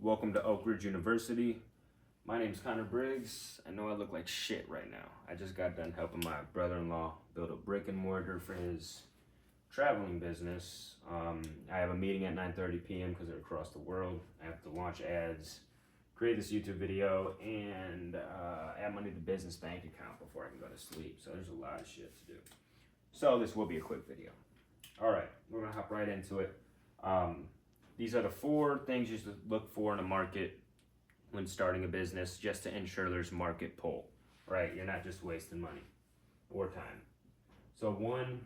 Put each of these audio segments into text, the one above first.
Welcome to Oak Ridge University. My name's Connor Briggs. I know I look like shit right now. I just got done helping my brother-in-law build a brick and mortar for his traveling business. I have a meeting at 9:30 p.m. because they're across the world. I have to launch ads, create this YouTube video, and add money to the business bank account before I can go to sleep. So there's a lot of shit to do. So this will be a quick video. All right, we're gonna hop right into it. These are the 4 things you should look for in a market when starting a business, just to ensure there's market pull, right? You're not just wasting money or time. So 1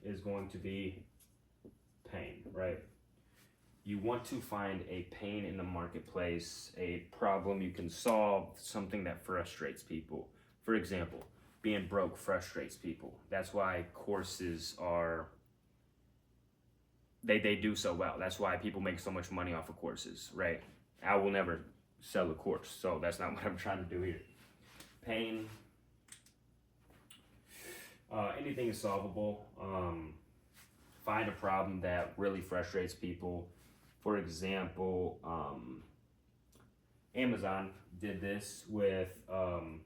is going to be pain, right? You want to find a pain in the marketplace, a problem you can solve, something that frustrates people. For example, being broke frustrates people. That's why courses are they do so well. That's why people make so much money off of courses, right? I will never sell a course, so that's not what I'm trying to do here. Pain, anything is solvable. Find a problem that really frustrates people. For example, Amazon did this with, we'll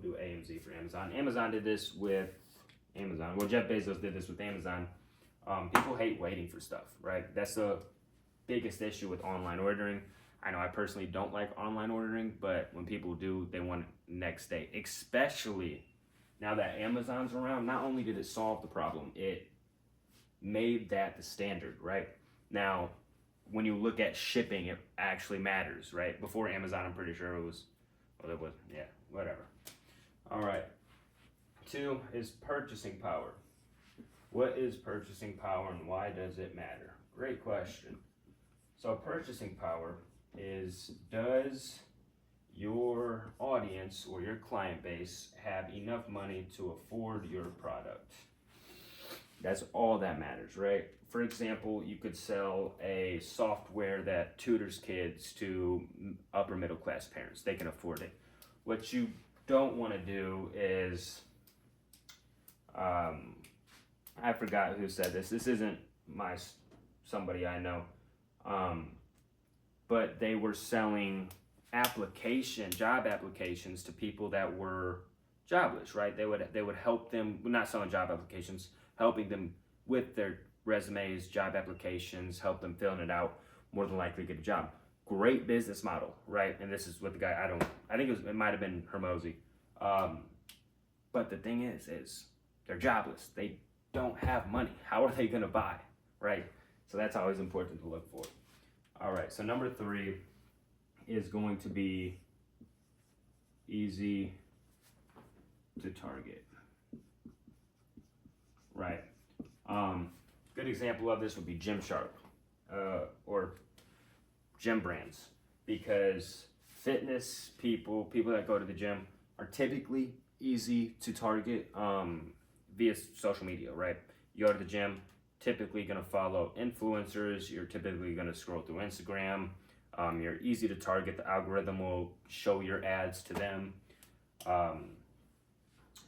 do AMZ for Amazon. Amazon did this with Amazon. Well, Jeff Bezos did this with Amazon. People hate waiting for stuff, right? That's the biggest issue with online ordering. I know I personally don't like online ordering, but when people do, they want it next day. Especially now that Amazon's around, not only did it solve the problem, it made that the standard, right? Now, when you look at shipping, it actually matters, right? Before Amazon, I'm pretty sure it was, yeah, whatever. All right. 2 is purchasing power. What is purchasing power and why does it matter? Great question. So purchasing power is, does your audience or your client base have enough money to afford your product? That's all that matters, right? For example, you could sell a software that tutors kids to upper middle class parents. They can afford it. What you don't want to do is, I forgot who said this. This isn't somebody I know, but they were selling job applications to people that were jobless, right? They would help them, not selling job applications, helping them with their resumes, job applications, help them filling it out, more than likely get a job. Great business model, right? And this is what the guy, I think it might have been Hermosi. But the thing is they're jobless. They don't have money. How are they gonna buy, right? So that's always important to look for. All right, so number 3 is going to be easy to target, right? Good example of this would be Gymshark, or gym brands, because fitness people that go to the gym are typically easy to target via social media, right? You go to the gym, typically gonna follow influencers, you're typically gonna scroll through Instagram, you're easy to target, the algorithm will show your ads to them.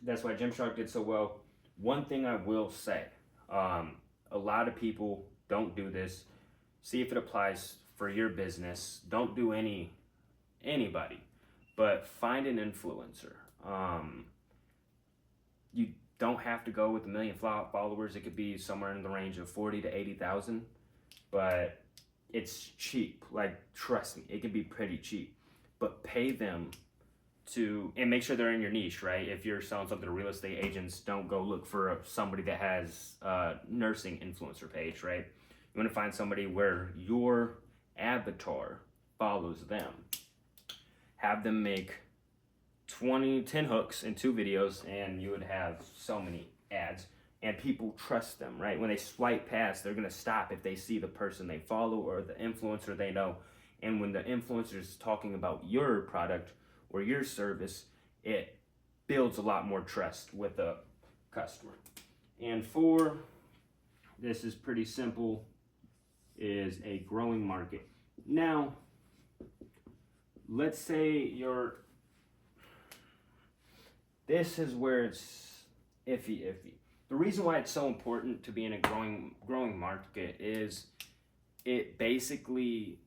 That's why Gymshark did so well. One thing I will say, a lot of people don't do this. See if it applies for your business. Don't do anybody, but find an influencer. You don't have to go with 1 million followers. It could be somewhere in the range of 40 to 80,000, but it's cheap. Like, trust me, it can be pretty cheap, but pay them and make sure they're in your niche, right? If you're selling something to real estate agents, don't go look for somebody that has a nursing influencer page, right? You want to find somebody where your avatar follows them. Have them make 10 hooks in 2 videos, and you would have so many ads, and people trust them, right? When they swipe past, they're gonna stop if they see the person they follow or the influencer they know. And when the influencer is talking about your product or your service, it builds a lot more trust with the customer. And 4, this is pretty simple, is a growing market. Now, let's say this is where it's iffy. The reason why it's so important to be in a growing market is it basically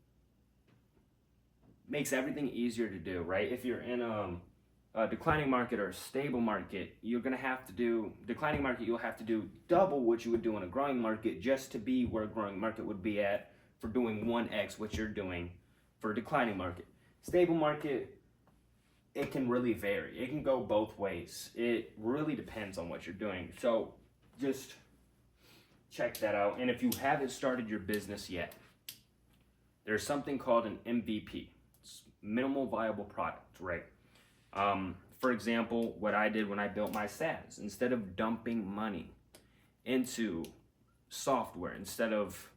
makes everything easier to do, right? If you're in a declining market or a stable market, you're gonna have to do declining market. You'll have to do double what you would do in a growing market just to be where a growing market would be at for doing 1x what you're doing for a declining market. Stable market, it can really vary. It can go both ways. It really depends on what you're doing. So just check that out. And if you haven't started your business yet, there's something called an MVP. It's minimal viable product, right? For example, what I did when I built my SaaS, instead of dumping money into software, instead of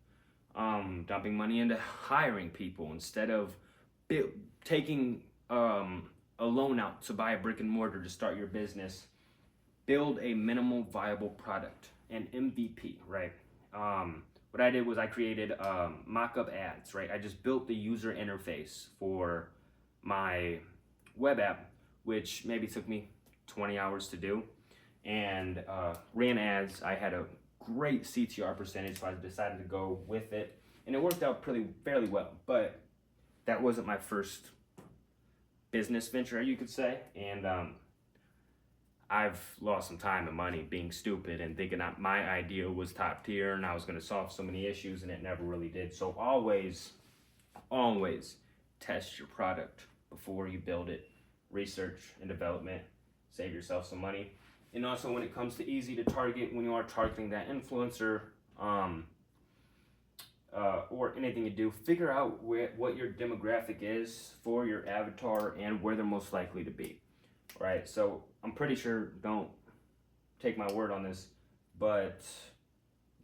dumping money into hiring people, instead of taking a loan out to buy a brick and mortar to start your business, build a minimal viable product, an MVP, right? What I did was I created mock-up ads, right? I just built the user interface for my web app, which maybe took me 20 hours to do, and ran ads. I had a great CTR percentage, so I decided to go with it, and it worked out fairly well. But that wasn't my first business venture, you could say, and I've lost some time and money being stupid and thinking that my idea was top tier and I was going to solve so many issues, and it never really did. So always test your product before you build it. Research and development, save yourself some money. And also, when it comes to easy to target, when you are targeting that influencer, or anything you do, figure out what your demographic is for your avatar and where they're most likely to be, right? So I'm pretty sure, don't take my word on this, but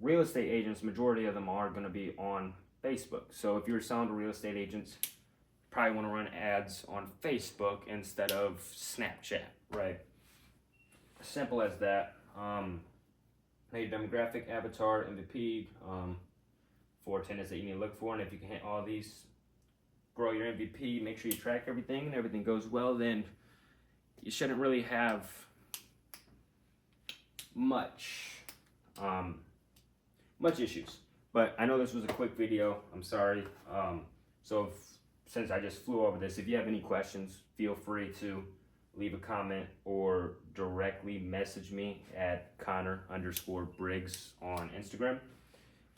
real estate agents, majority of them are going to be on Facebook. So if you're selling to real estate agents, you probably want to run ads on Facebook instead of Snapchat, right? Simple as that. Your demographic, avatar, MVP, 4 tenets that you need to look for, and if you can hit all these, grow your MVP, make sure you track everything and everything goes well, then you shouldn't really have much issues. But I know this was a quick video, I'm sorry. Since I just flew over this, if you have any questions, feel free to leave a comment or directly message me at Connor_Briggs on Instagram,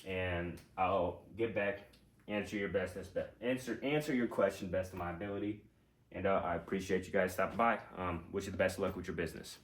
and I'll get back, answer your question best of my ability. And I appreciate you guys stopping by. Wish you the best of luck with your business.